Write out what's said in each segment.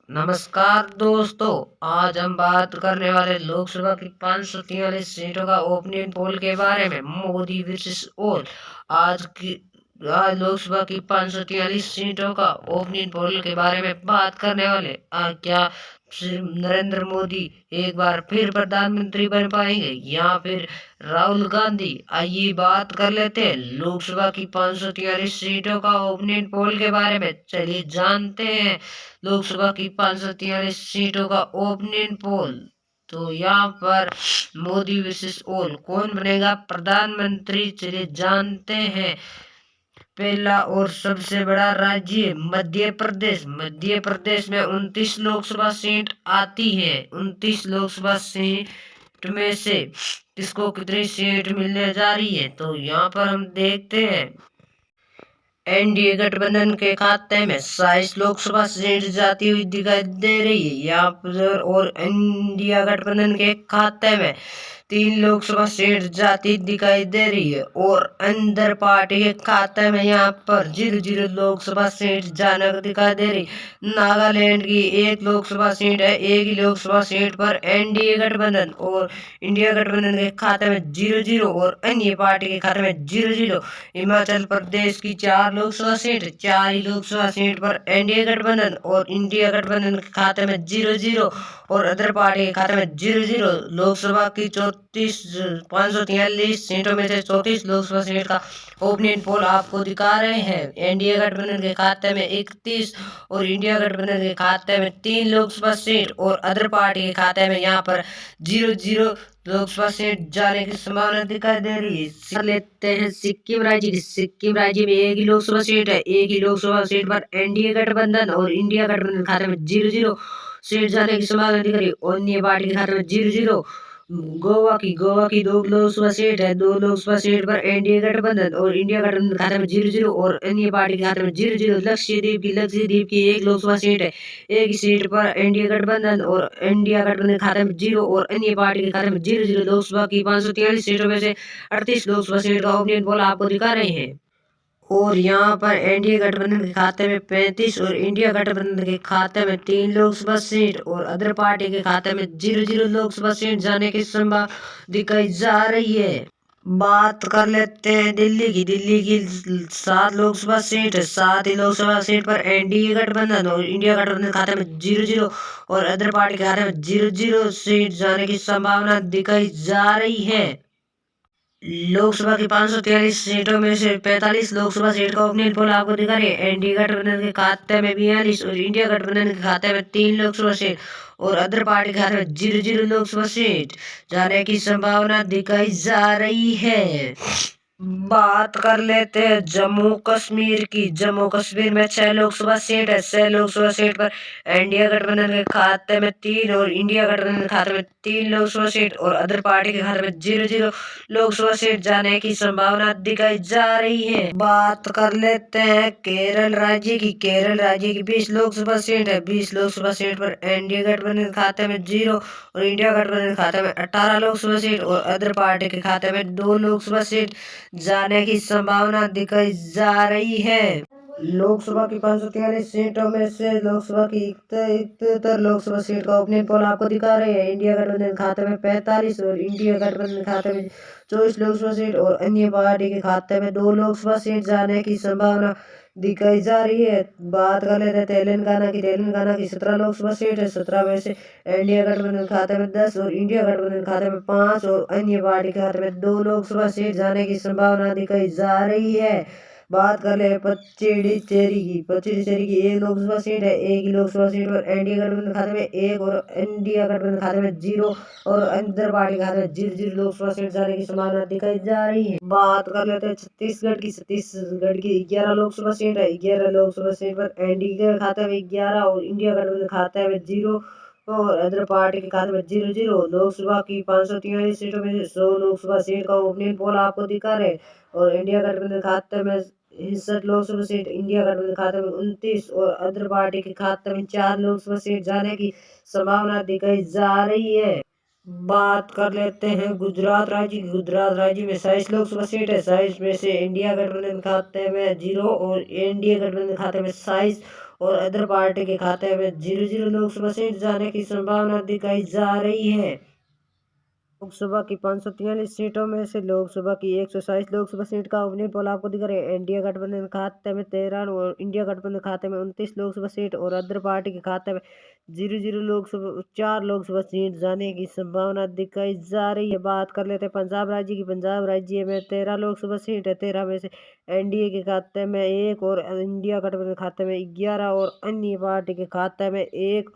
नमस्कार दोस्तों। आज हम बात करने वाले लोकसभा की 543 सीटों का ओपिनियन पोल के बारे में। मोदी वर्सेस ओल। आज लोकसभा की 543 सीटों का ओपिनियन पोल के बारे में बात करने वाले। क्या श्री नरेंद्र मोदी एक बार फिर प्रधानमंत्री बन पाएंगे या फिर राहुल गांधी? आइए बात कर लेते हैं लोकसभा की 543 सीटों का ओपिनियन पोल के बारे में। चलिए जानते हैं लोकसभा की 543 सीटों का ओपिनियन पोल। तो यहाँ पर मोदी वर्सेस ओल, कौन बनेगा प्रधानमंत्री, चलिए जानते हैं। पहला और सबसे बड़ा राज्य मध्य प्रदेश। मध्य प्रदेश में 29 लोकसभा सीट आती है। 29 लोकसभा सीट में से किसको कितनी सीट मिलने जा रही है, तो यहाँ पर हम देखते हैं। एनडीए गठबंधन के खाते में 27 लोकसभा सीट जाती हुई दिखाई दे रही है यहाँ पर, और इंडिया गठबंधन के खाते में 3 लोकसभा सीट जाती दिखाई दे रही है, और अंदर पार्टी के खाते में यहाँ पर 0 लोकसभा सीट जाने दिखाई दे रही। नागालैंड की 1 लोकसभा सीट है। एक ही लोकसभा सीट पर एनडीए गठबंधन और इंडिया गठबंधन के खाते में 0 और अन्य पार्टी के खाते में 0। हिमाचल प्रदेश की 4 लोकसभा सीट, 4 ही लोकसभा सीट पर एनडीए गठबंधन और इंडिया गठबंधन के खाते में 0 और अदर पार्टी के खाते में 0। लोकसभा की 543 सीटों में से 34 लोकसभा सीट का ओपिनियन पोल आपको दिखा रहे हैं। एनडीए गठबंधन के खाते में 31 और इंडिया गठबंधन के खाते में 3 लोकसभा सीट और अदर पार्टी के खाते में यहाँ पर 0 लोकसभा सीट जाने की संभावना दिखाई दे रही है। लेते हैं सिक्किम राज्य की। सिक्किम राज्य में 1 ही लोकसभा सीट है। एक ही लोकसभा सीट पर एनडीए गठबंधन और इंडिया गठबंधन खाते में 0 सीट जाने की संभावना दिख रही है। अन्य पार्टी के खाते में 0। गोवा की 2 लोकसभा सीट है। 2 लोकसभा सीट पर एनडीए गठबंधन और इंडिया गठबंधन खाते में 0 और अन्य पार्टी के खाते में 0। लक्षद्वीप की 1 लोकसभा सीट है। एक ही सीट पर एनडीए गठबंधन और इंडिया गठबंधन खाते में 0 और अन्य पार्टी के खाते में 0। लोकसभा की 543 सीटों में से 38 लोकसभा सीट का ओपिनियन पोल आपको दिखा रहे हैं। और यहाँ पर एनडीए गठबंधन के खाते में 35 और इंडिया गठबंधन के खाते में 3 लोकसभा सीट और अदर पार्टी के खाते में 0 लोकसभा सीट जाने की संभावना दिखाई जा रही है। बात कर लेते हैं दिल्ली की। दिल्ली की 7 लोकसभा सीट है। 7 ही लोकसभा सीट पर एनडीए गठबंधन और इंडिया गठबंधन के खाते में 0 और अदर पार्टी के खाते में 0 सीट जाने की संभावना दिखाई जा रही है। लोकसभा की 543 सीटों में से 45 लोकसभा सीट का ओपिनियन पोल आपको दिखा रही है। एनडीए गठबंधन के खाते में 42 और इंडिया गठबंधन के खाते में 3 लोकसभा सीट और अदर पार्टी के खाते में 0 लोकसभा सीट जाने की संभावना दिखाई जा रही है। बात कर लेते हैं जम्मू कश्मीर की। जम्मू कश्मीर में 6 लोकसभा सीट है। 6 लोकसभा सीट पर एनडीए गठबंधन के खाते में 3 और इंडिया गठबंधन के खाते में 3 लोकसभा सीट और अदर पार्टी के खाते में 0 लोकसभा सीट जाने की संभावना दिखाई जा रही है। बात कर लेते हैं केरल राज्य की। केरल राज्य की 20 लोकसभा सीट है। 20 लोकसभा सीट पर एनडीए गठबंधन के खाते में 0 और इंडिया गठबंधन के खाते में 18 लोकसभा सीट और अदर पार्टी के खाते में 2 लोकसभा सीट जाने की संभावना दिखाई जा रही है। लोकसभा की 543 सीटों में से लोकसभा की 71 लोकसभा सीट का ओपिनियन पोल आपको दिखा रहे हैं। इंडिया गठबंधन खाते में 45 और इंडिया गठबंधन खाते में 24 लोकसभा सीट और अन्य पार्टी के खाते में 2 लोकसभा सीट जाने की संभावना दिखाई जा रही है। बात कर लेते हैं तेलंगाना की। तेलंगाना की 17 लोकसभा सीट है। 17 में से इंडिया गठबंधन खाते में 10 और इंडिया गठबंधन खाते में 5 और अन्य पार्टी के खाते में 2 लोकसभा सीट जाने की संभावना दिखाई जा रही है। बात कर ले पच्चीचेरी की। पच्चीचेरी की 1 लोकसभा सीट है। एक ही लोकसभा सीट पर एनडीए गठबंधन खाते में 1 और इंडिया गठबंधन खाते में 0 और अंदर पार्टी खाते में 0 लोकसभा सीट जाने की संभावना दिखाई जा रही है। बात कर लेते हैं छत्तीसगढ़ की। छत्तीसगढ़ की 11 लोकसभा सीट है। 11 लोकसभा सीट पर एनडीए खाते में 11 और इंडिया गठबंधन खाते में 0 और अदर पार्टी के खाते में 0। लोकसभा की 543 सीटों में से 100 लोकसभा सीट का ओपिनियन पोल आपको दिखा रहे और इंडिया गठबंधन खाते में 61 लोकसभा सीट, इंडिया गठबंधन खाते में 29 और अदर पार्टी के खाते में 4 लोकसभा सीट जाने की संभावना दिखाई जा रही है। बात कर लेते हैं गुजरात राज्य की। गुजरात राज्य में 27 लोकसभा सीट है। 27 में से इंडिया गठबंधन खाते में 0 और एनडीए गठबंधन खाते में 27 और अदर पार्टी के खाते में 0-0 लोकसभा सीट जाने की संभावना दिखाई जा रही है। लोकसभा की 543 सीटों में से लोकसभा की 127 लोकसभा सीट का ओपिनियन पोल आपको दिख रहे हैं। एनडीए गठबंधन खाते में 13 और इंडिया गठबंधन खाते में 29 लोकसभा सीट और अदर पार्टी के खाते में 0-0 लोकसभा 4 लोकसभा सीट जाने की संभावना दिखाई जा रही है। बात कर लेते हैं पंजाब राज्य की। पंजाब राज्य में 13 लोकसभा सीट है। 13 में से एनडीए के खाते में 1 और इंडिया गठबंधन खाते में 11 और अन्य पार्टी के खाते में 1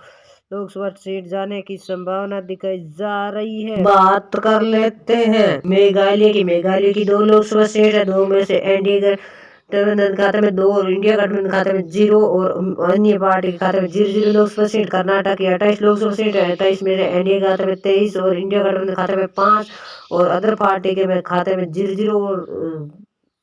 लोकसभा सीट जाने की संभावना दिखाई जा रही है। बात कर लेते हैं मेघालय की। मेघालय की 2 लोकसभा सीट है। 2 में से एनडीए गठबंधन खाते में 2 और इंडिया गठबंधन खाते में 0 और अन्य पार्टी के खाते में 0-0 लोकसभा सीट। कर्नाटक की 28 लोकसभा सीट है। 28 में से एनडीए खाते में 23 और इंडिया गठबंधन खाते में 5 और अदर पार्टी के खाते में 0-0 और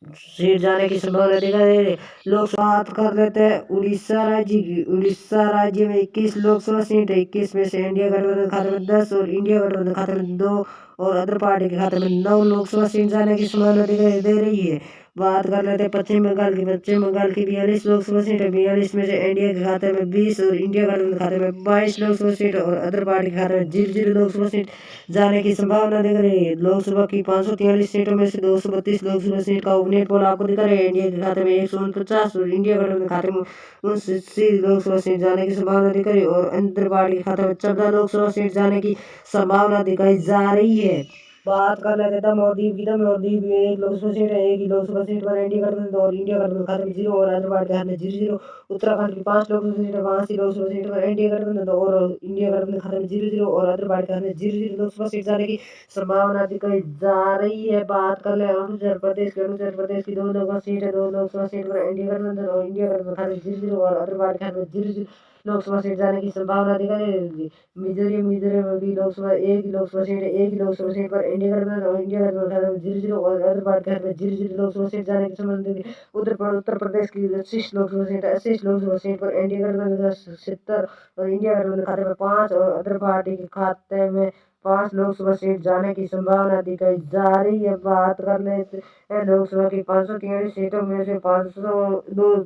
सीट जाने की संभावना दिखाई दे रही। लोग बात कर लेते हैं उड़ीसा राज्य की। उड़ीसा राज्य में 21 लोकसभा सीट है। 21 में से इंडिया गठबंधन खाते में 10 और इंडिया गठबंधन खाते में 2 और अदर पार्टी के खाते में 9 लोकसभा सीट जाने की संभावना दिखाई दे रही है। बात कर लेते हैं पश्चिम बंगाल की। पश्चिम बंगाल की 42 लोकसभा सीट है। 42 में से एनडीए के खाते में 20 और इंडिया गठबंधन खाते में 22 लोकसभा सीट और अदर पार्टी के खाते में 0-0 लोकसभा सीट जाने की संभावना दिख रही है। लोकसभा की 543 सीटों में से 232 लोकसभा सीट का ओपिनियन पोल आपको दिखा रहे हैं। एनडीए के खाते में 149 और इंडिया गठबंधन खाते में 89 लोकसभा सीट जाने की संभावना दिख रही है और अंतर पार्टी के खाते में 14 लोकसभा सीट जाने की संभावना दिखाई जा रही है। बात कर लेते थे मोरदीप की। मोरदीप में 1 लोकसभा सीट है। 1 ही लोकसभा सीट पर एनडीए गठबंधन और इंडिया गठबंधन खाते में 0 और अदर पार्टी के खाते में 0-0। उत्तराखंड की 5 लोकसभा सीट है। 5 ही लोकसभा सीट पर एनडीए गठबंधन और इंडिया गठबंधन खाते में 0-0 और अदर पार्टी के खाते में 0-0 लोकसभा सीट जाने की संभावना दिखाई जा रही है। बात कर ले अरुणाचल प्रदेश की। अरुणाचल प्रदेश की 2 लोकसभा सीट है। 2 लोकसभा सीट पर एनडीए गठबंधन और इंडिया गठबंधन खाते में 0-0 और अदर पार्टी के खाते में 0-0 लोकसभा सीट जाने की संभावना दिखाई दे रही है। मिजोरम में भी लोकसभा 1 ही लोकसभा सीट है। 1 ही लोकसभा सीट पर इंडिया गठबंधन और इंडिया गठबंधन खाते में 0-0 और अदर पार्टी के खाते में 0-0 लोकसभा सीट जाने की संभावना दिखाई। उत्तर प्रदेश की 25 लोकसभा सीट है। 28 लोकसभा सीट पर एनडीए गठबंधन का 70 और इंडिया गठबंधन खाते में 5 और अदर पार्टी के खाते में 5 लोकसभा सीट जाने की संभावना दिखाई जा रही है। बात कर लेते हैं लोकसभा की 543 सीटों में से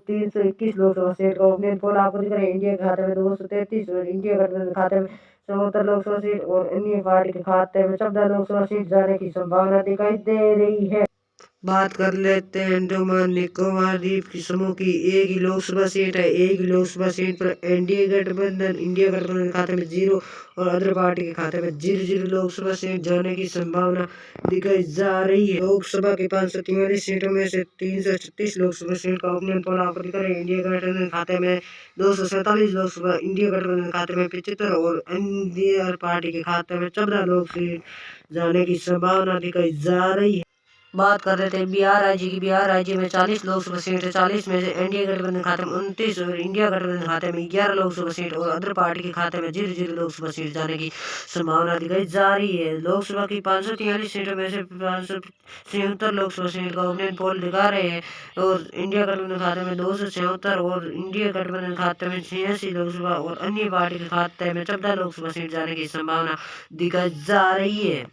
321 लोकसभा सीट का ओपिनियन पोल आपको दिख रहा है। इंडिया के खाते में 233 और इंडिया गठबंधन खाते में 74 लोकसभा सीट और अन्य पार्टी के खाते में 14 लोकसभा सीट जाने की संभावना दिखाई दे रही है। बात कर लेते हैं अंडमान निकोबार द्वीप की समूह की। 1 ही लोकसभा सीट है। 1 ही लोकसभा सीट पर एनडीए गठबंधन इंडिया गठबंधन के खाते में 0 और अदर पार्टी के खाते में 0-0 लोकसभा सीट जाने की संभावना दिखाई जा रही है। लोकसभा की 543 सीटों में से 336 लोकसभा सीट का ओपिनियन पोल आपको दिखा रहे हैं। इंडिया गठबंधन खाते में 247 लोकसभा, इंडिया गठबंधन खाते में 75 और अन्य पार्टी के खाते में 14 लोक सीट जाने की संभावना दिखाई जा रही है। बात कर रहे थे बिहार राज्य की। बिहार राज्य में 40 लोकसभा सीट है। 40 में से एनडीए गठबंधन खाते में 29 और इंडिया गठबंधन खाते में 11 लोकसभा सीट और अदर पार्टी के खाते में 0-0 लोकसभा सीट जाने की संभावना दिखाई जा रही है। लोकसभा की 543 सीटों में से 576 लोकसभा सीट का ओपिनियन पोल दिखा रहे हैं और इंडिया गठबंधन खाते में 276 और इंडिया गठबंधन खाते में 86 लोकसभा और अन्य पार्टी के खाते में 14 लोकसभा सीट जाने की संभावना दिखाई जा रही है।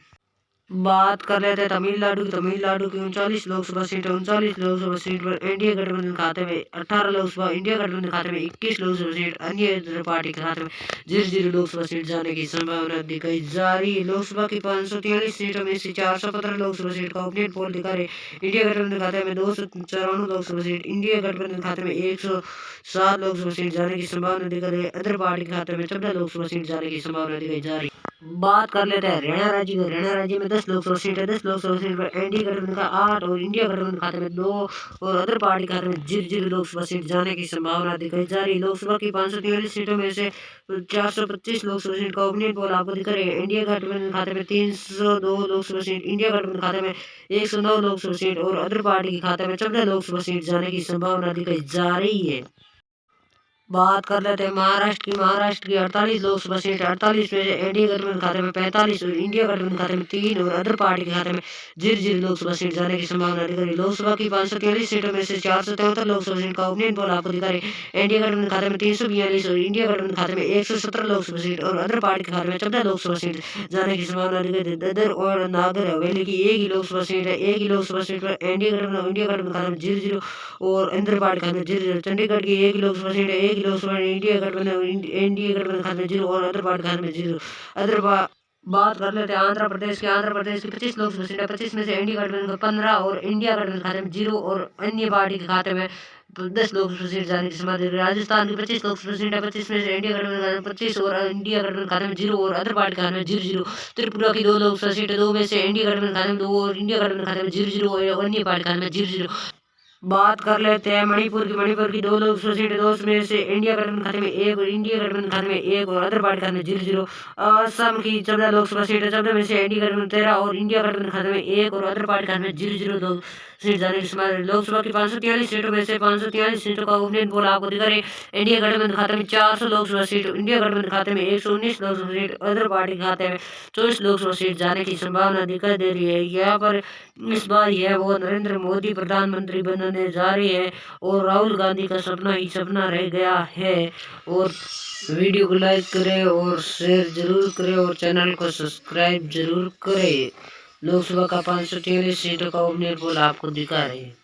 बात कर लेते हैं तमिलनाडु की। तमिलनाडु की 39 लोकसभा सीट है। 39 लोकसभा सीट पर एनडीए गठबंधन खाते में 18 लोकसभा, इंडिया गठबंधन खाते में 21 लोकसभा सीट, अन्य पार्टी के खाते में 0-0 लोकसभा सीट जाने की संभावना दिखाई जा रही है। लोकसभा की 543 सीटों में से 415 लोकसभा सीट का ओपिनियन पोल दिखा रहे। इंडिया गठबंधन खाते में 294 लोकसभा सीट, इंडिया गठबंधन खाते में 107 लोकसभा सीट जाने की संभावना दिखा रही है। अदर पार्टी के खाते में 14 लोकसभा सीट जाने की संभावना दिखाई जा रही है। बात कर लेते हैं हरियाणा राज्य की। हरियाणा राज्य में 10 लोकसभा सीट है। 10 लोकसभा सीट पर एनडीए गठबंधन का 8 और इंडिया गठबंधन खाते में 2 और अदर पार्टी खाते में 0-0 लोकसभा सीट जाने की संभावना दिखाई जा रही है। लोकसभा की 543 सीटों में से 425 लोकसभा सीट का ओपिनियन पोल आपको दिख रहे हैं। इंडिया गठबंधन खाते में 302 लोकसभा सीट, इंडिया गठबंधन खाते में 109 लोकसभा सीट और अदर पार्टी के खाते में 14 लोकसभा सीट जाने की संभावना दिखाई जा रही है। बात कर लेते हैं महाराष्ट्र की। महाराष्ट्र की 48 लोकसभा सीट है। 48 में से एनडीए गठबंधन खाते में 45 और इंडिया गठबंधन खाते में 3 और अदर पार्टी के खाते में 0-0 लोकसभा सीट जाने की संभावना दिख रही है। लोकसभा की 543 सीटों में से 473 लोकसभा सीट का ओपिनियन पोल आपको दिखा रहे हैं। एनडीए गठबंधन खाते में 342 और इंडिया गठबंधन खाते में 117 लोकसभा सीट और अदर पार्टी के खाते में 14 लोकसभा सीट जाने की संभावना दिख रही है। दादर और नागर हवेली की 1 ही लोकसभा सीट है। 1 ही लोकसभा सीट पर एनडीए गठबंधन और इंडिया गठबंधन खाते में 0-0 और अंदर पार्टी खाते में 0-0। चंडीगढ़ की 1 ही लोकसभा सीट है। 1 ही लोकसभा एनडीए गठबंधन खाते में 0 और अदर पार्टी खाते में 0। बात कर लेते हैं आंध्र प्रदेश की 25 लोकसभा सीटें, 25 में से एनडीए गठबंधन को 15 और इंडिया गठबंधन खाते में 0 और अन्य पार्टी के खाते में 10 लोकसभा सीट जाने की संभावना। राजस्थान की 25 लोकसभा सीटें, 25 में से इंडिया गठबंधन खाते में 25 और इंडिया गठबंधन खाते में 0 और अदर पार्टी खाते में 0-0। त्रिपुरा की 2 लोकसभा सीटें, 2 में से इंडिया गठबंधन खाते में 2 और इंडिया गठबंधन खाते में 0-0 और अन्य पार्टी खाते में 0-0। बात कर लेते हैं मणिपुर की 2 लोकसभा सीटें, 2 में से इंडिया गठबंधन खाते में 1 और इंडिया गठबंधन खाते में 1 और अदर पार्टी खाते में 0-0। असम की 14 लोकसभा सीटें, 14 में से इंडिया गठबंधन 13 और इंडिया गठबंधन खाते में 1 और अदर पार्टी खाते में 0-0 सीट जाने की संभावना। लोकसभा की 543 सीटों में से 543 सीटों का ओपिनियन पोल आपको दिखा रहे। इंडिया गठबंधन खाते में 400 लोकसभा सीट, इंडिया गठबंधन खाते में 119 लोकसभा सीट, अदर पार्टी खाते में 24 लोकसभा सीट जाने की संभावना दिखाई दे रही है। यहाँ पर इस बार यह वो नरेंद्र मोदी प्रधानमंत्री बनने जा रही है और राहुल गांधी का सपना ही सपना रह गया है। और वीडियो को लाइक करें और शेयर जरूर करें और चैनल को सब्सक्राइब जरूर करें। लोकसभा का 543 सीटों का ओपिनियन पोल आपको दिखा रहे हैं।